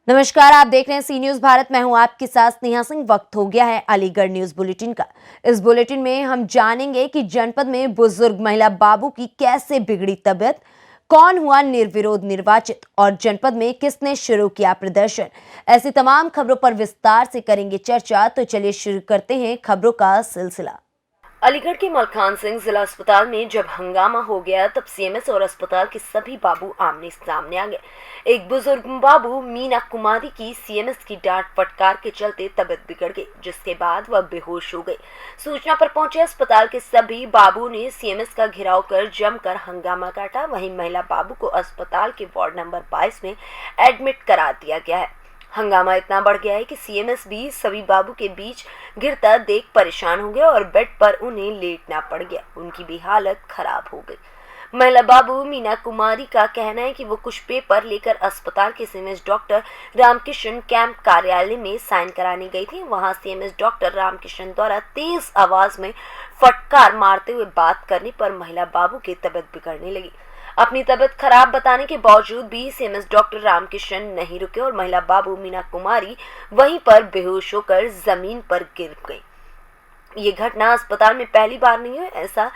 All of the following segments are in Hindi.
नमस्कार, आप देख रहे हैं सी न्यूज भारत। मैं हूं आपके साथ स्नेहा सिंह। वक्त हो गया है अलीगढ़ न्यूज बुलेटिन का। इस बुलेटिन में हम जानेंगे कि जनपद में बुजुर्ग महिला बाबू की कैसे बिगड़ी तबीयत, कौन हुआ निर्विरोध निर्वाचित और जनपद में किसने शुरू किया प्रदर्शन। ऐसी तमाम खबरों पर विस्तार से करेंगे चर्चा। तो चलिए शुरू करते हैं खबरों का सिलसिला। अलीगढ़ के मलखान सिंह जिला अस्पताल में जब हंगामा हो गया तब सीएमएस और अस्पताल के सभी बाबू आमने सामने आ गए। एक बुजुर्ग बाबू मीना कुमारी की सीएमएस की डांट फटकार के चलते तबीयत बिगड़ गई, जिसके बाद वह बेहोश हो गई। सूचना पर पहुंचे अस्पताल के सभी बाबू ने सीएमएस का घेराव कर जमकर हंगामा काटा। वहीं महिला बाबू को अस्पताल के वार्ड नंबर 22 में एडमिट करा दिया गया है। हंगामा इतना बढ़ गया है कि सीएमएस भी सभी बाबू के बीच गिरता देख परेशान हो गया और बेड पर उन्हें लेटना पड़ गया। उनकी भी हालत खराब हो गई। महिला बाबू मीना कुमारी का कहना है कि वो कुछ पेपर लेकर अस्पताल के सीएमएस डॉक्टर रामकिशन कैंप कार्यालय में साइन कराने गई थी। वहां सीएमएस डॉक्टर रामकिशन द्वारा तेज आवाज में फटकार मारते हुए बात करने पर महिला बाबू की तबीयत बिगड़ने लगी। अपनी तबीयत खराब बताने के बावजूद भी सीएमएस डॉक्टर रामकिशन नहीं रुके और महिला बाबू मीना कुमारी वहीं पर बेहोश होकर जमीन पर गिर गई। ये घटना अस्पताल में पहली बार नहीं है, ऐसा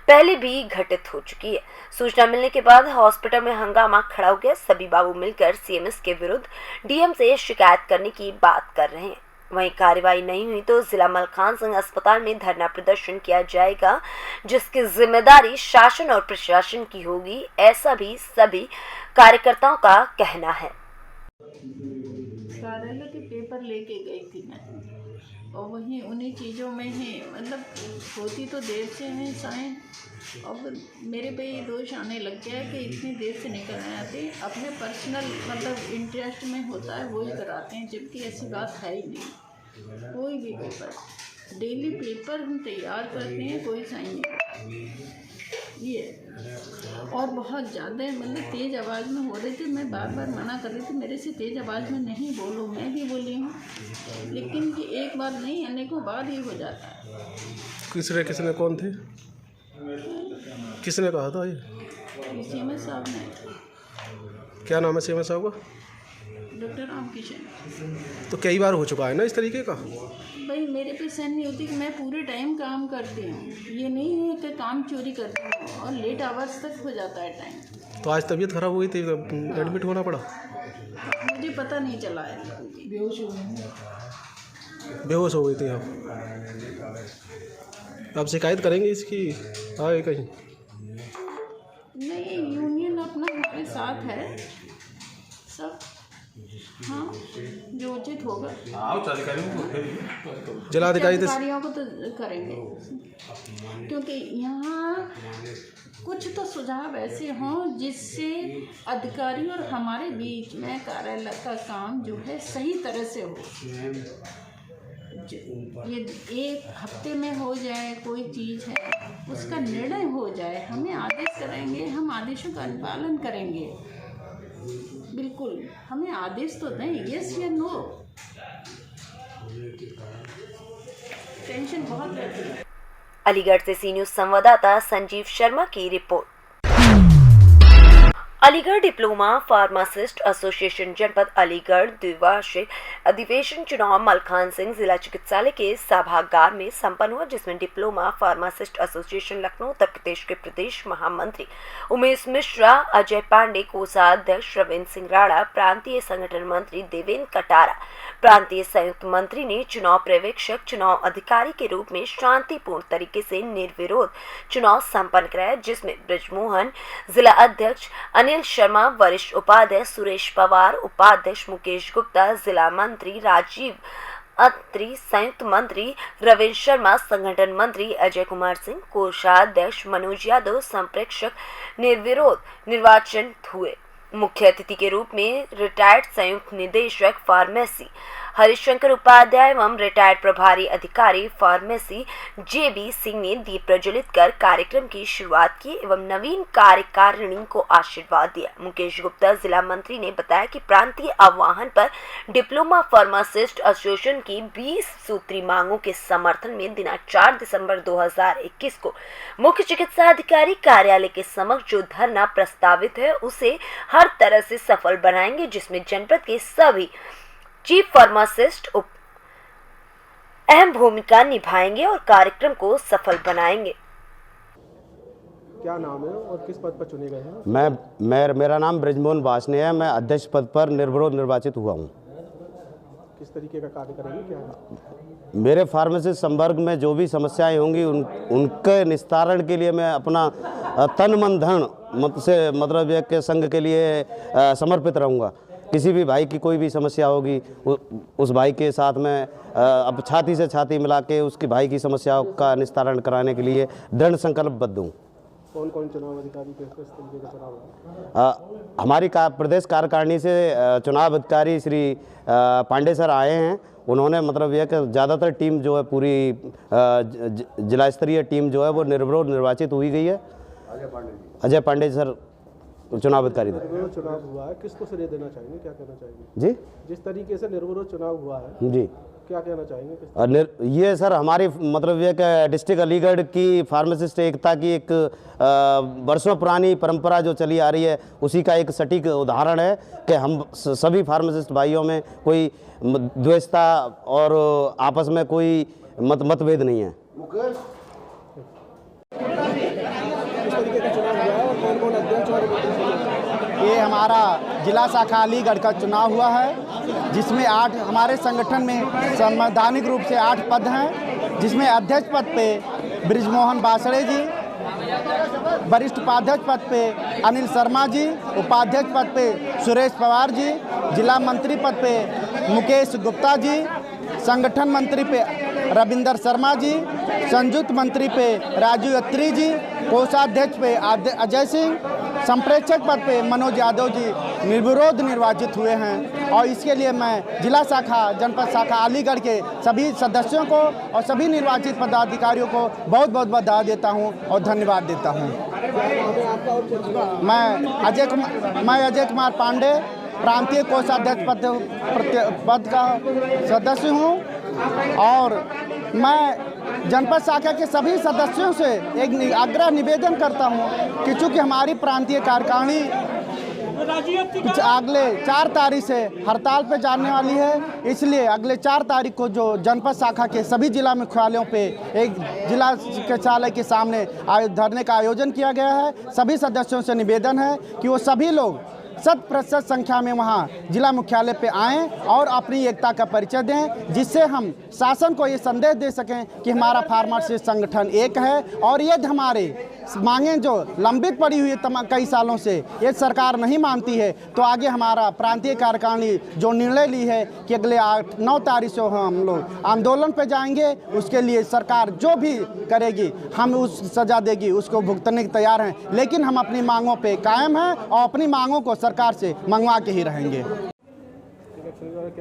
पहले भी घटित हो चुकी है। सूचना मिलने के बाद हॉस्पिटल में हंगामा खड़ा हो गया। सभी बाबू मिलकर सीएमएस के विरुद्ध डीएम से शिकायत करने की बात कर रहे हैं। वहीं कार्रवाई नहीं हुई तो जिला मलखान सिंह अस्पताल में धरना प्रदर्शन किया जाएगा, जिसकी जिम्मेदारी शासन और प्रशासन की होगी, ऐसा भी सभी कार्यकर्ताओं का कहना है। कार्यालय के पेपर लेके गई थी मैं, और वहीं उन्हीं चीज़ों में ही मतलब होती तो देर से है साइन। अब मेरे पे ये दोष आने लग गया है कि इतनी देर से नहीं कराए आते, अपने पर्सनल मतलब इंटरेस्ट में होता है वही कराते हैं, जबकि ऐसी बात है ही नहीं। कोई भी पेपर डेली पेपर हम तैयार करते हैं, कोई साइन नहीं करता ये। और बहुत ज़्यादा मतलब तेज़ आवाज़ में हो रही थी। मैं बार बार मना कर रही थी मेरे से तेज़ आवाज़ में नहीं बोलो, मैं भी बोली हूँ, लेकिन कि एक बार नहीं आने को बाद ही हो जाता है। किसने कौन थे, किसने कहा था ये? सीएमएस साहब ने। क्या नाम है सीएमएस साहब का? डॉक्टर रामकिशन। तो कई बार हो चुका है ना इस तरीके का। भाई मेरे पे सहन नहीं होती कि मैं पूरे टाइम काम करती हूँ, ये नहीं है कि काम चोरी करती हूँ, और लेट आवर्स तक हो जाता है टाइम। तो आज तबीयत खराब हुई थी, एडमिट होना पड़ा। मुझे पता नहीं चला है, बेहोश हो गई थी आप शिकायत करेंगे इसकी आगे कहीं? नहीं, यूनियन अपना हमारे साथ है सब। हाँ, जो उचित होगा जिलाधिकारियों को तो करेंगे, क्योंकि यहाँ कुछ तो सुझाव ऐसे हों जिससे अधिकारी और हमारे बीच में कार्यालय का काम जो है सही तरह से हो। ये एक हफ्ते में हो जाए कोई चीज़ है, उसका निर्णय हो जाए, हमें आदेश करेंगे, हम आदेशों का अनुपालन करेंगे। बिल्कुल, हमें आदेश तो दें, यस या नो। टेंशन बहुत रहती है। अलीगढ़ से सी न्यूज संवाददाता संजीव शर्मा की report. Aligarh diploma pharmacist association जनपद अलीगढ़ द्विवार्षिक अधिवेशन चुनाव मलखान सिंह जिला चिकित्सालय के सभागार में संपन्न हुआ, जिसमें diploma pharmacist association Lucknow Uttar Pradesh के प्रदेश महामंत्री उमेश मिश्रा, अजय पांडे, कोषाध्यक्ष रविंद्र सिंह राणा, प्रांतीय संगठन मंत्री देवेंद्र कटारा, प्रांतीय संयुक्त मंत्री ने चुनाव पर्यवेक्षक चुनाव अधिकारी के रूप में शांतिपूर्ण तरीके से निर्विरोध चुनाव संपन्न कराया, जिसमें ब्रजमोहन जिला अध्यक्ष, अनिल शर्मा वरिष्ठ उपाध्यक्ष, सुरेश पवार उपाध्यक्ष, मुकेश गुप्ता जिला मंत्री, राजीव अत्री संयुक्त मंत्री, रविंद्र शर्मा संगठन मंत्री, अजय कुमार सिंह कोषाध्यक्ष, मनोज यादव संप्रेक्षक निर्विरोध निर्वाचन हुए। मुख्य अतिथि के रूप में रिटायर्ड संयुक्त निदेशक फार्मेसी हरिशंकर उपाध्याय एवं रिटायर्ड प्रभारी अधिकारी फार्मेसी JB सिंह ने दीप प्रज्वलित कर कार्यक्रम की शुरुआत की एवं नवीन कार्यकारिणी को आशीर्वाद दिया। मुकेश गुप्ता जिला मंत्री ने बताया कि प्रांतीय आह्वान पर डिप्लोमा फार्मासिस्ट एसोसिएशन की 20 सूत्री मांगों के समर्थन में दिनांक 4 दिसंबर 2021 को मुख्य चिकित्सा अधिकारी कार्यालय के समक्ष जो धरना प्रस्तावित है उसे हर तरह से सफल बनाएंगे, जिसमें जनपद के सभी चीफ फार्मासिस्ट अहम भूमिका निभाएंगे और कार्यक्रम को सफल बनाएंगे। क्या नाम है और किस पद पर चुने गए हैं? मेरा नाम ब्रजमोहन वासने है। मैं अध्यक्ष पद पर निर्विरोध निर्वाचित हुआ हूँ। किस तरीके का कार्य करेंगे, क्या है? मेरे फार्मेसी संवर्ग में जो भी समस्याएं होंगी उनके निस्तारण के लिए मैं अपना तन मन धन मतलब एक के संघ के लिए समर्पित रहूँगा। किसी भी भाई की कोई भी समस्या होगी उस भाई के साथ में अब छाती से छाती मिला के उसकी भाई की समस्याओं का निस्तारण कराने के लिए दृढ़ संकल्पबद्ध हूँ। कौन कौन चुनाव अधिकारी किस तरीके का चुनाव है? हमारी हमारी कार्यकारिणी से चुनाव अधिकारी श्री पांडे सर आए हैं। उन्होंने मतलब यह कि ज़्यादातर टीम जो है पूरी जिला स्तरीय टीम जो है वो निर्विरोध निर्वाचित हुई गई है। अजय पांडे सर चुनाव अधिकारी थे। चुनाव हुआ है, किसको श्रेय देना चाहेंगे, क्या कहना चाहेंगे? जी, जिस तरीके से निर्विरोध चुनाव हुआ है जी, क्या कहना चाहेंगे? ये सर हमारी मतलब ये कि डिस्ट्रिक्ट अलीगढ़ की फार्मासिस्ट एकता की एक वर्षों पुरानी परंपरा जो चली आ रही है उसी का एक सटीक उदाहरण है कि हम सभी फार्मासिस्ट भाइयों में कोई द्वेषता और आपस में कोई मतभेद नहीं है। ये हमारा जिला शाखा अलीगढ़ का चुनाव हुआ है, जिसमें 8 हमारे संगठन में संवैधानिक रूप से 8 पद हैं, जिसमें अध्यक्ष पद पे ब्रिजमोहन बासड़े जी, वरिष्ठ उपाध्यक्ष पद पे अनिल शर्मा जी, उपाध्यक्ष पद पे सुरेश पवार जी, जिला मंत्री पद पे मुकेश गुप्ता जी, संगठन मंत्री पे रविंदर शर्मा जी, संयुक्त मंत्री पे राजू अत्री जी, कोषाध्यक्ष पे अजय सिंह, संप्रेक्षक पद पे मनोज यादव जी निर्विरोध निर्वाचित हुए हैं। और इसके लिए मैं जिला शाखा जनपद शाखा अलीगढ़ के सभी सदस्यों को और सभी निर्वाचित पदाधिकारियों को बहुत बहुत बधाई देता हूं और धन्यवाद देता हूं। मैं अजय कुमार पांडे प्रांतीय कोषाध्यक्ष पद का सदस्य हूं और मैं जनपद शाखा के सभी सदस्यों से एक आग्रह निवेदन करता हूं कि चूँकि हमारी प्रांतीय कार्यकारिणी अगले 4 तारीख से हड़ताल पे जाने वाली है, इसलिए अगले 4 तारीख को जो जनपद शाखा के सभी जिला मुख्यालयों पे एक जिला चिकित्सालय के सामने धरने का आयोजन किया गया है। सभी सदस्यों से निवेदन है कि वो सभी लोग 100% संख्या में वहाँ जिला मुख्यालय पे आएँ और अपनी एकता का परिचय दें, जिससे हम शासन को ये संदेश दे सकें कि हमारा फार्मासिस्ट संगठन एक है और यदि हमारे मांगें जो लंबित पड़ी हुई है कई सालों से ये सरकार नहीं मानती है तो आगे हमारा प्रांतीय कार्यकारिणी जो निर्णय ली है कि अगले 8-9 तारीख से हम लोग आंदोलन पे जाएंगे, उसके लिए सरकार जो भी करेगी हम उस सजा देगी उसको भुगतने के तैयार हैं, लेकिन हम अपनी मांगों पे कायम हैं और अपनी मांगों को सरकार से मंगवा के ही रहेंगे। क्या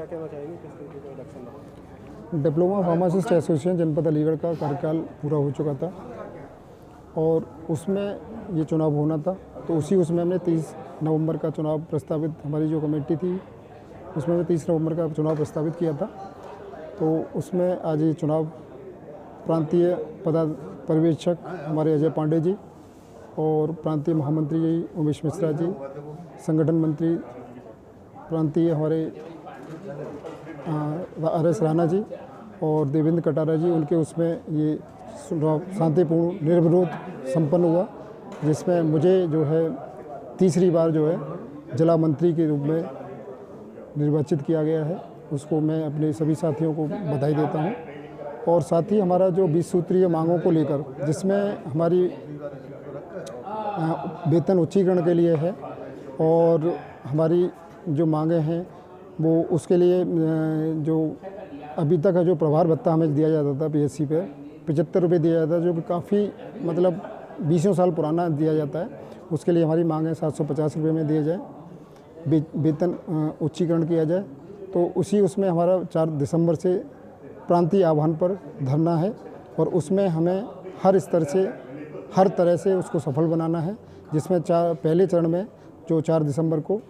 कहना चाहेंगे, किस तरीके का इलेक्शन रहा? डिप्लोमा फार्मासिस्ट एसोसिएशन जनपद अलीगढ़ का कार्यकाल पूरा हो चुका था और उसमें ये चुनाव होना था, तो उसमें हमने 30 नवंबर का चुनाव प्रस्तावित, हमारी जो कमेटी थी उसमें हमने 30 नवंबर का चुनाव प्रस्तावित किया था। तो उसमें आज ये चुनाव प्रांतीय पर्यवेक्षक हमारे अजय पांडे जी और प्रांतीय महामंत्री जी उमेश मिश्रा जी, संगठन मंत्री प्रांतीय हमारे RS राणा जी और देवेंद्र कटारा जी, उनके उसमें ये शांतिपूर्ण निर्विरोध संपन्न हुआ, जिसमें मुझे जो है तीसरी बार जो है जिला मंत्री के रूप में निर्वाचित किया गया है। उसको मैं अपने सभी साथियों को बधाई देता हूं। और साथ ही हमारा जो 20 सूत्रीय मांगों को लेकर, जिसमें हमारी वेतन उच्चीकरण के लिए है और हमारी जो मांगे हैं वो उसके लिए जो अभी तक है जो प्रभार भत्ता हमें दिया जाता था PSC पे 75 रुपये दिया जाता है, जो कि काफ़ी मतलब 20 साल पुराना दिया जाता है, उसके लिए हमारी मांग है 750 रुपये में दिया जाए, वेतन उच्चीकरण किया जाए तो उसमें हमारा 4 दिसंबर से प्रांतीय आह्वान पर धरना है और उसमें हमें हर स्तर से हर तरह से उसको सफल बनाना है, जिसमें पहले चरण में जो 4 दिसंबर को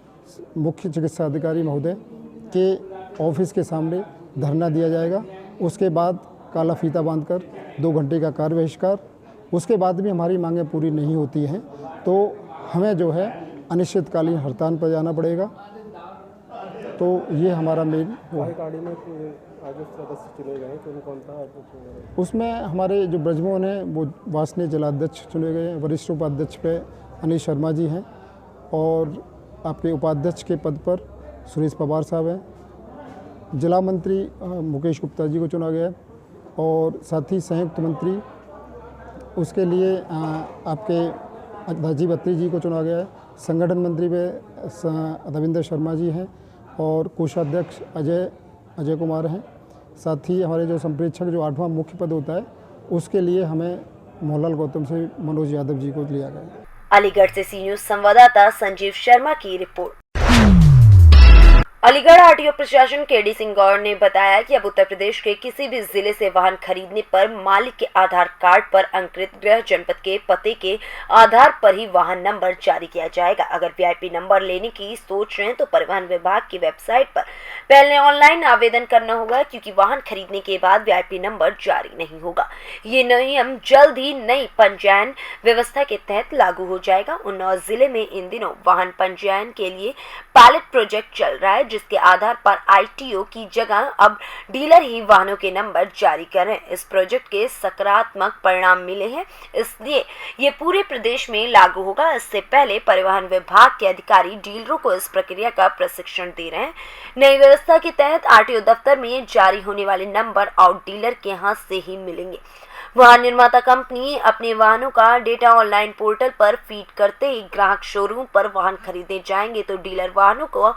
मुख्य चिकित्सा अधिकारी महोदय के ऑफिस के सामने धरना दिया जाएगा। उसके बाद काला फीता बांधकर 2 घंटे का कार्य बहिष्कार। उसके बाद भी हमारी मांगें पूरी नहीं होती हैं तो हमें जो है अनिश्चितकालीन हड़ताल पर जाना पड़ेगा। तो ये हमारा मेन गाड़ी में आज सदस्य चुने गए कौन कौन था? उसमें हमारे जो ब्रजमोहन हैं वो वासनीय जिलाध्यक्ष चुने गए हैं। वरिष्ठ उपाध्यक्ष पे अनिल शर्मा जी हैं और आपके उपाध्यक्ष के पद पर सुरेश पवार साहब हैं। जिला मंत्री मुकेश गुप्ता जी को चुना गया है और साथ ही संयुक्त मंत्री उसके लिए आपके राजीव अत्री जी को चुना गया है। संगठन मंत्री पे रविंद्र शर्मा जी हैं और कोषाध्यक्ष अजय कुमार हैं। साथ ही हमारे जो संप्रेक्षक जो 8वां मुख्य पद होता है उसके लिए हमें मोहनलाल गौतम से मनोज यादव जी को लिया गया है। अलीगढ़ से सी न्यूज़ संवाददाता संजीव शर्मा की रिपोर्ट। अलीगढ़ आरटीओ प्रशासन केडी सिंह गौड़ ने बताया कि अब उत्तर प्रदेश के किसी भी जिले से वाहन खरीदने पर मालिक के आधार कार्ड पर अंकित गृह जनपद के पते के आधार पर ही वाहन नंबर जारी किया जाएगा। अगर वीआईपी नंबर लेने की सोच रहे हैं तो परिवहन विभाग की वेबसाइट पर पहले ऑनलाइन आवेदन करना होगा, क्योंकि वाहन खरीदने के बाद वीआईपी नंबर जारी नहीं होगा। ये नियम जल्द ही नई पंजीयन व्यवस्था के तहत लागू हो जाएगा। उन्नाव जिले में इन दिनों वाहन पंजीयन के लिए पायलट प्रोजेक्ट चल रहा है, जिसके आधार पर आईटीओ की जगह अब डीलर ही वाहनों के नंबर जारी कर रहे हैं। इस प्रोजेक्ट के सकारात्मक परिणाम मिले हैं, इसलिए ये पूरे प्रदेश में लागू होगा। इससे पहले परिवहन विभाग के अधिकारी डीलरों को इस प्रक्रिया का प्रशिक्षण दे रहे हैं। नई व्यवस्था के तहत आरटीओ दफ्तर में जारी होने वाले नंबर आउट डीलर के हाथ से ही मिलेंगे। वाहन निर्माता कंपनी अपने वाहनों का डेटा ऑनलाइन पोर्टल पर फीड करते ही ग्राहक शोरूम पर वाहन खरीदने जाएंगे तो डीलर वाहनों को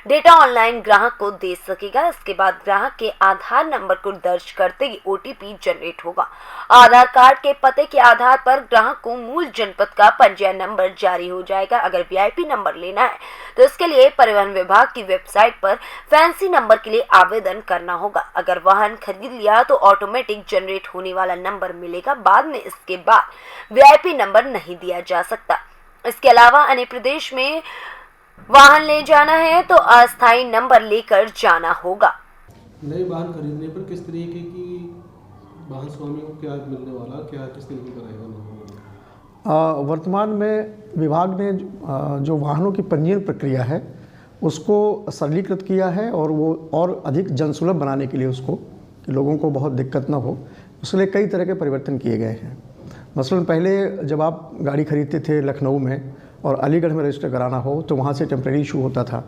डेटा ऑनलाइन ग्राहक को दे सकेगा। इसके बाद ग्राहक के आधार नंबर को दर्ज करते ही ओटीपी जनरेट होगा। आधार कार्ड के पते के आधार पर ग्राहक को मूल जनपद का पंजीयन नंबर जारी हो जाएगा। अगर वीआईपी नंबर लेना है तो इसके लिए परिवहन विभाग की वेबसाइट पर फैंसी नंबर के लिए आवेदन करना होगा। अगर वाहन खरीद लिया तो ऑटोमेटिक जनरेट होने वाला नंबर मिलेगा। बाद में इसके बाद वीआईपी नंबर नहीं दिया जा सकता। इसके अलावा अन्य प्रदेश में वाहन ले जाना है तो अस्थायी नंबर लेकर जाना होगा। नए वाहन खरीदने पर किस तरीके की वाहन स्वामी को क्या मिलने वाला, क्या किस तरीके का रहेगा? वर्तमान में विभाग ने जो वाहनों की पंजीयन प्रक्रिया है उसको सरलीकृत किया है और वो और अधिक जनसुलभ बनाने के लिए उसको कि लोगों को बहुत दिक्कत ना हो, उसके लिए कई तरह के परिवर्तन किए गए हैं। मसलन पहले जब आप गाड़ी खरीदते थे लखनऊ में और अलीगढ़ में रजिस्टर कराना हो तो वहाँ से टेम्प्रेरी इशू होता था।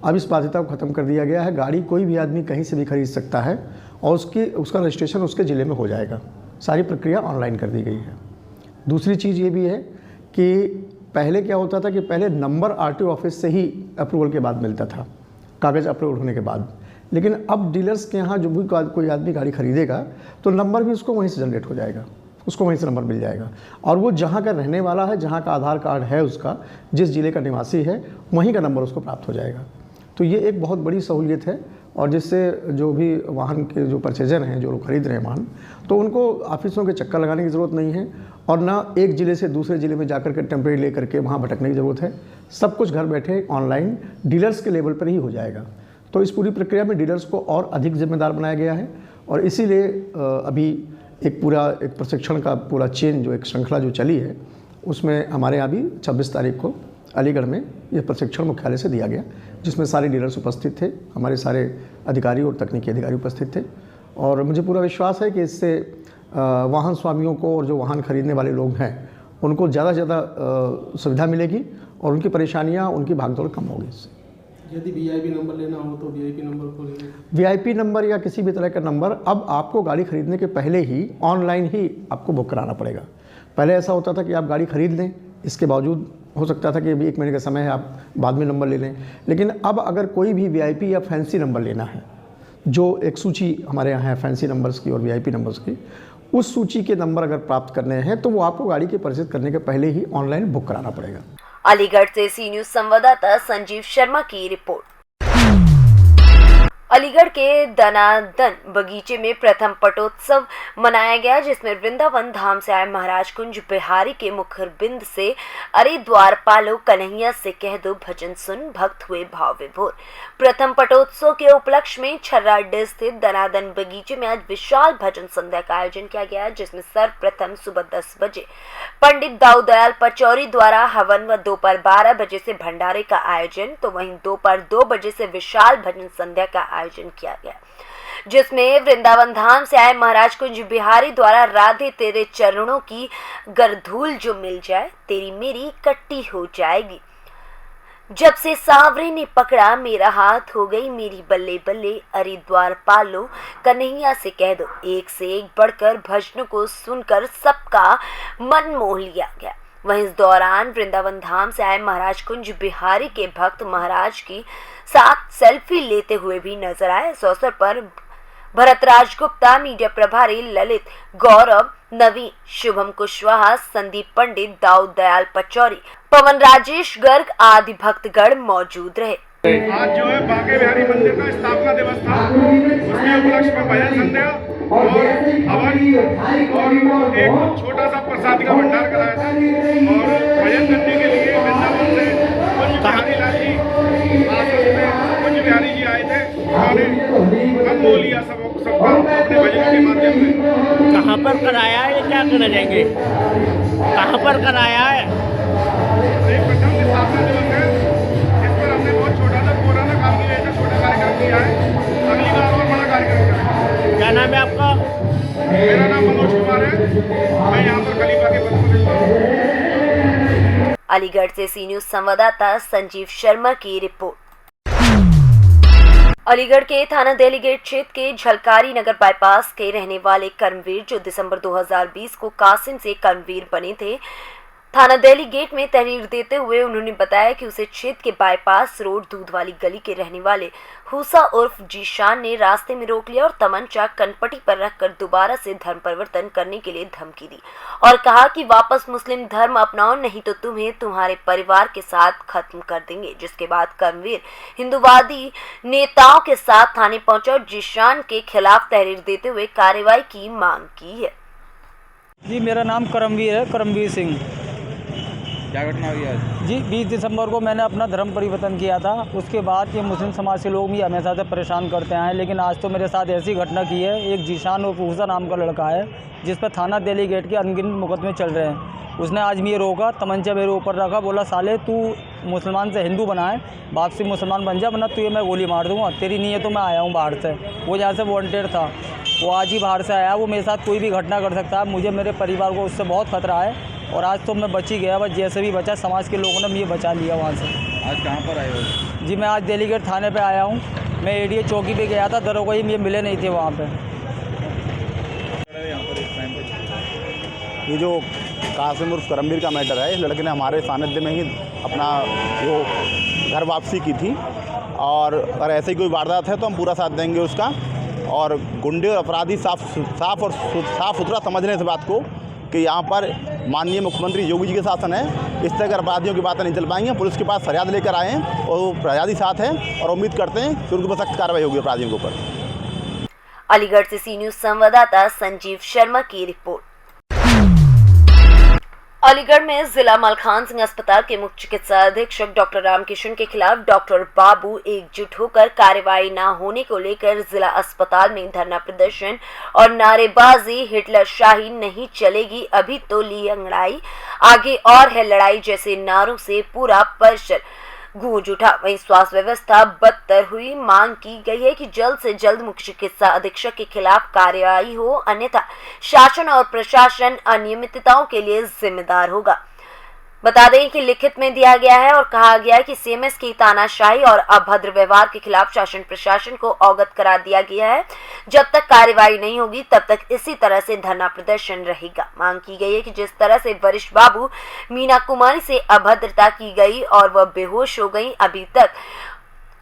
अब इस बाध्यता को ख़त्म कर दिया गया है। गाड़ी कोई भी आदमी कहीं से भी खरीद सकता है और उसका रजिस्ट्रेशन उसके ज़िले में हो जाएगा। सारी प्रक्रिया ऑनलाइन कर दी गई है। दूसरी चीज़ ये भी है कि पहले क्या होता था कि पहले नंबर आरटीओ ऑफिस से ही अप्रूवल के बाद मिलता था, कागज़ अप्रूवल होने के बाद। लेकिन अब डीलर्स के यहाँ जो भी कोई आदमी गाड़ी खरीदेगा तो नंबर भी उसको वहीं से जनरेट हो जाएगा, उसको वहीं से नंबर मिल जाएगा और वो जहाँ का रहने वाला है, जहाँ का आधार कार्ड है उसका, जिस ज़िले का निवासी है, वहीं का नंबर उसको प्राप्त हो जाएगा। तो ये एक बहुत बड़ी सहूलियत है और जिससे जो भी वाहन के जो परचेजर हैं, जो लोग खरीद रहे हैं वाहन, तो उनको ऑफिसों के चक्कर लगाने की ज़रूरत नहीं है और ना एक ज़िले से दूसरे ज़िले में जाकर के टेम्परेरी ले करके वहाँ भटकने की ज़रूरत है। सब कुछ घर बैठे ऑनलाइन डीलर्स के लेवल पर ही हो जाएगा। तो इस पूरी प्रक्रिया में डीलर्स को और अधिक जिम्मेदार बनाया गया है और इसीलिए अभी एक प्रशिक्षण का पूरा चेन जो एक श्रृंखला जो चली है उसमें हमारे यहाँ भी 26 तारीख को अलीगढ़ में ये प्रशिक्षण मुख्यालय से दिया गया, जिसमें सारे डीलर्स उपस्थित थे, हमारे सारे अधिकारी और तकनीकी अधिकारी उपस्थित थे। और मुझे पूरा विश्वास है कि इससे वाहन स्वामियों को और जो वाहन खरीदने वाले लोग हैं उनको ज़्यादा से ज़्यादा सुविधा मिलेगी और उनकी परेशानियाँ, उनकी भागदौड़ कम होगी इससे। यदि वीआईपी नंबर लेना हो तो वीआईपी नंबर को लेंगे। वीआईपी नंबर या किसी भी तरह का नंबर अब आपको गाड़ी खरीदने के पहले ही ऑनलाइन ही आपको बुक कराना पड़ेगा। पहले ऐसा होता था कि आप गाड़ी खरीद लें, इसके बावजूद हो सकता था कि अभी 1 महीने का समय है, आप बाद में नंबर ले लें। लेकिन अब अगर कोई भी वीआईपी या फैंसी नंबर लेना है, जो एक सूची हमारे यहाँ है फैंसी नंबर्स की और वीआईपी नंबर्स की, उस सूची के नंबर अगर प्राप्त करने हैं तो वो आपको गाड़ी के परचेज करने के पहले ही ऑनलाइन बुक कराना पड़ेगा। अलीगढ़ से सी न्यूज़ संवाददाता संजीव शर्मा की रिपोर्ट। अलीगढ़ के दनादन बगीचे में प्रथम पटोत्सव मनाया गया, जिसमें वृंदावन धाम से आए महाराज कुंज बिहारी के मुखरबिंद से अरे द्वारपालो कन्हैया से कह दो भजन सुन भक्त हुए भाव विभोर। प्रथम पटोत्सव के उपलक्ष्य में छर्रा अड्डे स्थित दनादन बगीचे में आज विशाल भजन संध्या का आयोजन किया गया, जिसमें सर्वप्रथम सुबह 10 बजे पंडित दाऊद दयाल पचौरी द्वारा हवन व दोपहर 12 बजे से भंडारे का आयोजन, तो वहीं दोपहर 2 बजे से विशाल भजन संध्या का आयोजन किया गया, जिसमें वृंदावन धाम से आए महाराज कुंज बिहारी द्वारा राधे तेरे चरणों की गरधूल जो मिल जाए तेरी मेरी कट्टी हो जाएगी, जब से सांवरे ने पकड़ा मेरा हाथ हो गई मेरी बल्ले बल्ले, अरे द्वारपालो कन्हैया से कह दो। एक से एक बढ़कर भजनों को सुनकर सबका मन मोह लिया गया। वहीं इस दौरान वृंदावन धाम से आए महाराज कुंज बिहारी के भक्त महाराज की साथ सेल्फी लेते हुए भी नजर आए। इस अवसर पर भरतराज गुप्ता, मीडिया प्रभारी ललित, गौरव, नवीन, शुभम कुशवाहा, संदीप पंडित, दाऊद दयाल पचौरी, पवन राजेश गर्ग आदि भक्तगण मौजूद रहे। आज जो है बांके बिहारी मंदिर का स्थापना दिवस था, उसके उपलक्ष्य में भजन संध्या और हवन और एक छोटा सा प्रसाद का भंडार कराया था। और भजन करने के लिए वृंदावन से कुंज बिहारी लाल जी आश्रम में कुंज बिहारी जी आए थे, उन्होंने हम बोलिया सबका अपने भजनों के माध्यम से। कहाँ पर कराया है, क्या करने जाएंगे, कहाँ पर कराया है? एक प्रथम स्थापना दिवस है, इस पर हमने बहुत छोटा सा पुराना काम किया है, छोटा कार्यक्रम किया है, अगली बार और बड़ा कार्यक्रम करेंगे। क्या नाम है आपका? मेरा नाम मनोज कुमार है, मैं यहाँ पर खलीफा के पद पर हूँ। अलीगढ़ से सी न्यूज संवाददाता संजीव शर्मा की रिपोर्ट। अलीगढ़ के थाना दिल्ली गेट क्षेत्र के झलकारी नगर बाईपास के रहने वाले कर्मवीर, जो दिसंबर 2020 को कासिम से कर्मवीर बने थे, थाना दिल्ली गेट में तहरीर देते हुए उन्होंने बताया कि उसे क्षेत्र के बाईपास रोड दूध वाली गली के रहने वाले हुसा उर्फ जीशान ने रास्ते में रोक लिया और तमंचा कनपटी पर रखकर दोबारा से धर्म परिवर्तन करने के लिए धमकी दी और कहा कि वापस मुस्लिम धर्म अपनाओ, नहीं तो तुम्हें तुम्हारे परिवार के साथ खत्म कर देंगे। जिसके बाद कर्मवीर हिंदूवादी नेताओं के साथ थाने पहुंचा और जीशान के खिलाफ तहरीर देते हुए कार्रवाई की मांग की है। जी, मेरा नाम करमवीर है, करमवीर सिंह। क्या घटना हुई आज? जी, 20 दिसंबर को मैंने अपना धर्म परिवर्तन किया था। उसके बाद ये मुस्लिम समाज के लोग भी हमेशा से परेशान करते हैं, लेकिन आज तो मेरे साथ ऐसी घटना की है। एक जीशान और फूसा नाम का लड़का है, जिस पर थाना दिल्ली गेट के अनगिनत मुकदमे चल रहे हैं। उसने आज मुझे रोका, तमंचा मेरे ऊपर रखा, बोला साले तू मुसलमान से हिंदू बनाए, वापसी मुसलमान बन जा, वरना तुझे मैं गोली मार दूंगा, तेरी नहीं है तो मैं आया हूँ बाहर से। वो जहाँ से वॉन्टेड था, वो आज ही बाहर से आया। वो मेरे साथ कोई भी घटना कर सकता है, मुझे मेरे परिवार को उससे बहुत खतरा है। और आज तो मैं बच ही गया, बस जैसे भी बचा, समाज के लोगों ने मुझे बचा लिया वहाँ से। आज कहाँ पर आए हो? जी, मैं आज दिल्ली गेट थाने पे आया हूँ। मैं एडीए चौकी पे गया था, दरोगा ही मुझे मिले नहीं थे वहाँ पे। ये जो कासिम उर्फ करमवीर का मैटर है, इस लड़के ने हमारे सानिध्य में ही अपना जो घर वापसी की थी, और अगर ऐसे ही कोई वारदात है तो हम पूरा साथ देंगे उसका। और गुंडे और अपराधी साफ सुथरा समझने इस बात को कि यहाँ पर माननीय मुख्यमंत्री योगी जी के शासन है, इस तरह के अपराधियों की बातें नहीं चल पाएंगी। पुलिस के पास फरियाद लेकर आए हैं और वो फरियादी साथ हैं और उम्मीद करते हैं कि उनके ऊपर सख्त कार्रवाई होगी अपराधियों के ऊपर। अलीगढ़ से सी न्यूज संवाददाता संजीव शर्मा की रिपोर्ट। अलीगढ़ में जिला मलखान सिंह अस्पताल के मुख्य चिकित्सा अधीक्षक डॉक्टर रामकिशन के खिलाफ डॉक्टर बाबू एकजुट होकर कार्रवाई न होने को लेकर जिला अस्पताल में धरना प्रदर्शन और नारेबाजी, हिटलर शाही नहीं चलेगी, अभी तो ली अंगड़ाई, आगे और है लड़ाई जैसे नारों से पूरा परिसर गूंज उठा। वहीं स्वास्थ्य व्यवस्था बदतर हुई। मांग की गई है कि जल्द से जल्द मुख्य चिकित्सा अधीक्षक के खिलाफ कार्रवाई हो, अन्यथा शासन और प्रशासन अनियमितताओं के लिए जिम्मेदार होगा। बता दें कि लिखित में दिया गया है और कहा गया है कि सीएमएस की तानाशाही और अभद्र व्यवहार के खिलाफ शासन प्रशासन को अवगत करा दिया गया है। जब तक कार्रवाई नहीं होगी तब तक इसी तरह से धरना प्रदर्शन रहेगा। मांग की गई है कि जिस तरह से वरिष्ठ बाबू मीना कुमारी से अभद्रता की गई और वह बेहोश हो गई, अभी तक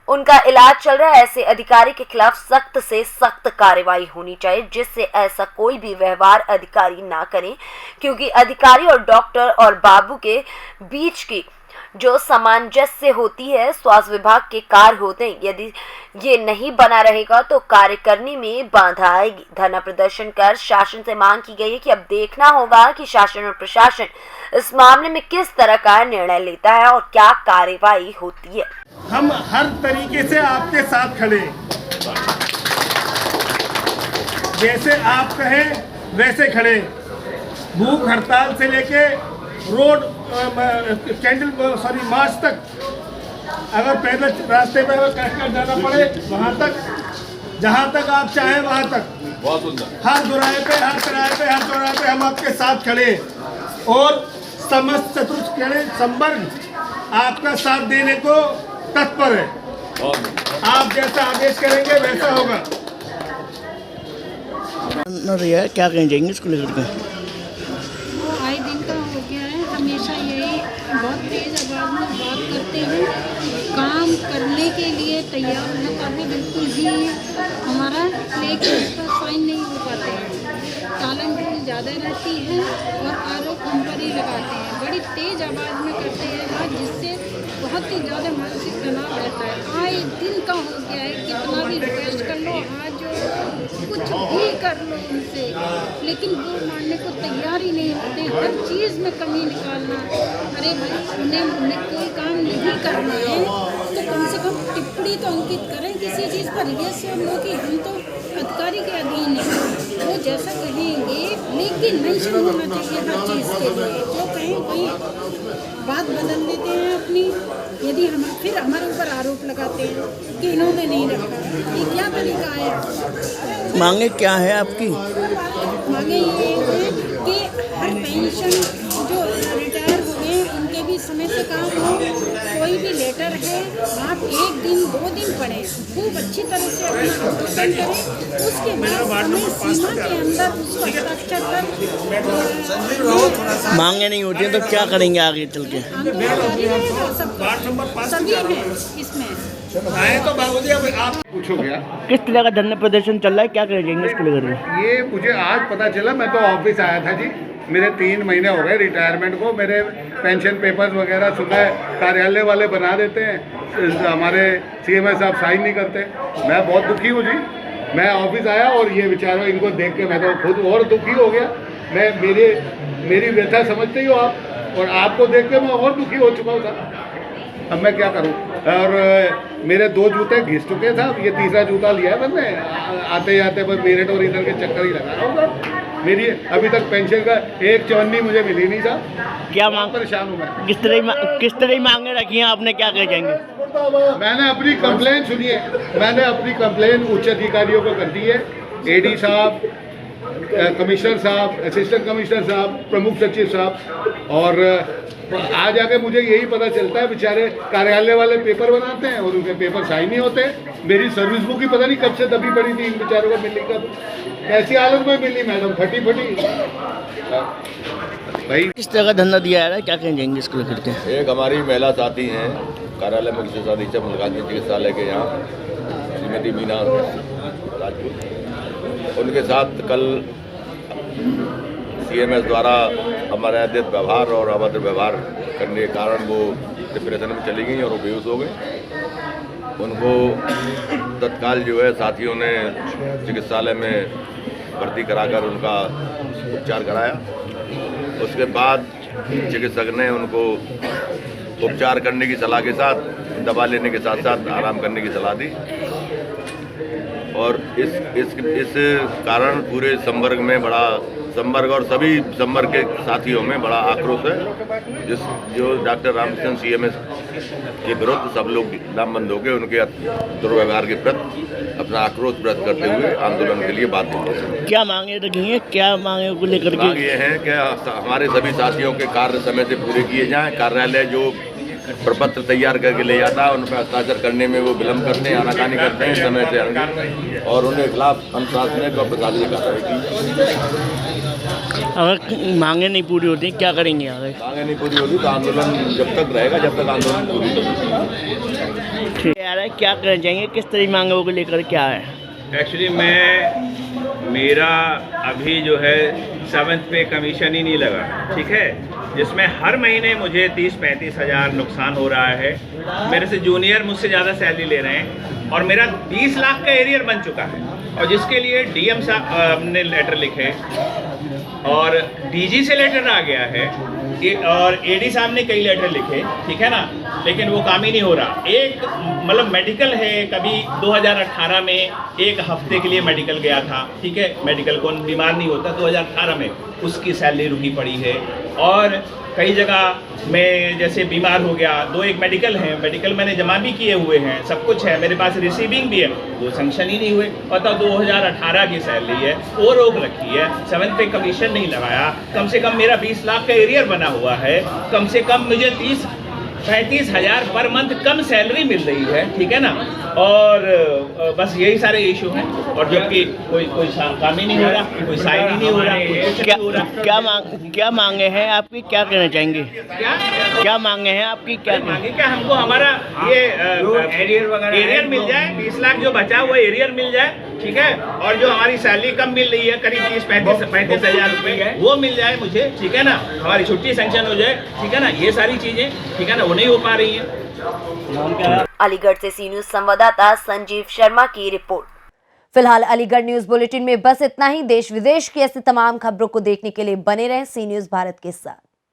उनका इलाज चल रहा है, ऐसे अधिकारी के खिलाफ सख्त से सख्त कार्रवाई होनी चाहिए, जिससे ऐसा कोई भी व्यवहार अधिकारी ना करें, क्योंकि अधिकारी और डॉक्टर और बाबू के बीच की जो सामंजस्य होती है स्वास्थ्य विभाग के कार्य होते हैं, यदि ये नहीं बना रहेगा तो कार्य करने में बाधा आएगी। धरना प्रदर्शन कर शासन से मांग की गई है कि अब देखना होगा कि शासन और प्रशासन इस मामले में किस तरह का निर्णय लेता है और क्या कार्यवाही होती है। हम हर तरीके से आपके साथ खड़े, जैसे आप कहें वैसे खड़े। भूख हड़ताल से लेके रोड मार्च तक, अगर पैदल रास्ते पे अगर कट कर जाना पड़े वहाँ तक, जहाँ तक आप चाहें वहाँ तक, हर चौराहे पे हम आपके साथ खड़े और समस्त चतुष्कोणीय संवर्ग आपका साथ देने को तत्पर है। आप जैसा आदेश करेंगे वैसा होगा। क्या कहें जाएंगे इसको लेकर के? आए दिन का हो गया है, हमेशा यही बहुत तेज आवाज़ में बात करते हैं, काम करने के लिए तैयार होता है बिल्कुल भी हमारा, लेकिन उस पर साइन नहीं हो पाते हैं। टालम टोल ज़्यादा रहती है और आरोप हम पर ही लगाते हैं, बड़ी तेज आवाज़ में करते हैं बात, जिससे बहुत ही ज़्यादा मानसिक तनाव रहता है। आए दिन का हो गया है, कितना भी रिक्वेस्ट कर लो, आज कुछ भी कर लो उनसे, लेकिन वो मानने को तैयार ही नहीं होते। हर चीज़ में कमी निकालना, अरे भाई उन्हें कोई काम नहीं करना है तो कम से कम टिप्पणी तो अंकित करें किसी चीज़ पर। ये सब लोग कि हम तो अधिकारी के अधीन हैं, वो जैसा कहेंगे, लेकिन मेंशन होना चाहिए हर चीज़ के लिए। जो कहें कहीं बात बदल देते हैं अपनी, यदि हम फिर हमारे ऊपर आरोप लगाते हैं कि इन्होंने नहीं रखा, ये क्या तरीका है? मांगे क्या है आपकी? मांगे ये है कि हर पेंशन जो रिटायर हो गए उनके भी समय से काम हो। कोई भी लेटर है आप 1 दिन 2 दिन पढ़ें, खूब अच्छी तरह से अपना आंदोलन करें, उसके बाद समय सीमा के अंदर उसको हस्ताक्षर कर। मांगे नहीं होती हैं तो क्या करेंगे आगे चल के? सभी हैं इसमें। तो बाबूजी अब आप पूछो क्या किस तरह का धरना प्रदर्शन चल रहा है, क्या करें जाएंगे इसको लेकर? ये मुझे आज पता चला, मैं तो ऑफिस आया था जी, मेरे 3 महीने हो गए रिटायरमेंट को। मेरे पेंशन पेपर्स वगैरह सुबह कार्यालय वाले बना देते हैं, हमारे CMS साहब साइन नहीं करते। मैं बहुत दुखी हूँ जी। मैं ऑफिस आया और ये बेचारा, इनको देख के मैं तो खुद और दुखी हो गया। मैं मेरी व्यथा समझते ही हो आप, और आपको देख के मैं और दुखी हो चुका हूँ साहब। अब मैं क्या करूँ? और मेरे 2 जूते घिस चुके साहब, ये तीसरा जूता लिया है मैंने। आते जाते पर मेरिट और इधर के चक्कर ही लगा रहा हूँ साहब। मेरी अभी तक पेंशन का 1 चवन्नी मुझे मिली नहीं साहब। क्या मांग, परेशान हूँ मैं। किस तरह मांगे रखी हैं आपने, क्या कह जाएंगे? मैंने अपनी कंप्लेन सुनिए, मैंने अपनी कंप्लेन उच्च अधिकारियों को कर दी है। AD साहब, कमिश्नर साहब, असिस्टेंट कमिश्नर साहब, प्रमुख सचिव साहब, और आज आके मुझे यही पता चलता है बेचारे कार्यालय वाले पेपर बनाते हैं और उनके पेपर साइन नहीं होते। मेरी सर्विस बुक ही पता नहीं कब से दबी पड़ी थी इन बेचारों को मिलने का, ऐसी हालत में मिली मैडम, फटी भाई। किस तरह का धरना दिया है, क्या कहें जाएंगे इसको लेकर के? एक हमारी महिला साथी हैं कार्यालय मुख्य अधीक्षक मल्लिकार्जुन चिकित्सालय के यहाँ, श्रीमती मीना राजपूत, उनके साथ कल CMS द्वारा अमर्यादित व्यवहार और अभद्र व्यवहार करने के कारण वो डिप्रेशन में चली गई और वो बेहोश हो गई। उनको तत्काल जो है साथियों ने चिकित्सालय में भर्ती कराकर उनका उपचार कराया। उसके बाद चिकित्सक ने उनको उपचार करने की सलाह के साथ, दवा लेने के साथ साथ आराम करने की सलाह दी। और इस कारण पूरे संवर्ग में बड़ा, संवर्ग और सभी संवर्ग के साथियों में बड़ा आक्रोश है। जो डॉक्टर रामकृष्ण CMS के विरुद्ध सब लोग नामबंद हो गए, उनके दुर्व्यवहार के प्रति अपना आक्रोश व्यक्त करते हुए आंदोलन के लिए बात हैं। क्या मांगे रखी हैं, क्या मांगे को लेकर के? मांग ये है कि हमारे सभी साथियों के कार्य समय से पूरे किए जाएँ। कार्यालय जो प्रपत्र तैयार करके ले जाता है उन पर हस्ताक्षर करने में वो विलम्ब करते हैं, आनाकानी करते हैं समय से, और उनके खिलाफ अनुशासनिक और प्रशासनिक कार्रवाई की। अगर मांगे नहीं पूरी होती क्या करेंगे आगे? मांगे नहीं पूरी होती तो आंदोलन जब तक रहेगा, जब तक आंदोलन पूरी होगी। ठीक है, क्या करना चाहेंगे, किस तरह मांगों को लेकर क्या है? एक्चुअली मेरा अभी जो है 7th पे कमीशन ही नहीं लगा, ठीक है, जिसमें हर महीने मुझे 30-35 हज़ार नुकसान हो रहा है। मेरे से जूनियर मुझसे ज़्यादा सैलरी ले रहे हैं और मेरा 20 लाख का एरियर बन चुका है, और जिसके लिए डीएम साहब ने लेटर लिखे और डीजी से लेटर आ गया है और एडी साहब ने कई लेटर लिखे, ठीक है ना, लेकिन वो काम ही नहीं हो रहा। एक मतलब मेडिकल है, कभी 2018 में एक हफ्ते के लिए मेडिकल गया था, ठीक है, मेडिकल कौन बीमार नहीं होता, 2018 में उसकी सैलरी रुकी पड़ी है। और कई जगह मैं जैसे बीमार हो गया, 2-1 मेडिकल हैं, मेडिकल मैंने जमा भी किए हुए हैं, सब कुछ है, मेरे पास रिसीविंग भी है, वो सैंक्शन ही नहीं हुए। पता 2018 की सैलरी है, वो रोक रखी है, 7th पे कमीशन नहीं लगाया, कम से कम मेरा 20 लाख का एरियर बना हुआ है, कम से कम मुझे 30-35 हज़ार पर मंथ कम सैलरी मिल रही है, ठीक है ना, और बस यही सारे इशू हैं। और जबकि कोई काम ही नहीं हो रहा, कोई साइन ही नहीं हो रहा, कुछ नहीं हो रहा। क्या मांगे हैं आपकी, क्या कहना चाहेंगे? क्या मांगे हैं आपकी, क्या मांगे? क्या हमको हमारा ये एरियर मिल जाए, 20 लाख जो बचा हुआ एरियर मिल जाए, ठीक है, और जो हमारी सैलरी कम मिल रही है करीब 30-35 हज़ार रुपये, वो मिल जाए मुझे, ठीक है ना, हमारी छुट्टी सैंक्शन हो जाए, ठीक है ना, ये सारी चीज़ें, ठीक है ना, वो नहीं हो पा रही हैं। अलीगढ़ से सी न्यूज़ संवाददाता संजीव शर्मा की रिपोर्ट। फिलहाल अलीगढ़ न्यूज़ बुलेटिन में बस इतना ही। देश विदेश की ऐसी तमाम खबरों को देखने के लिए बने रहें सी न्यूज़ भारत के साथ।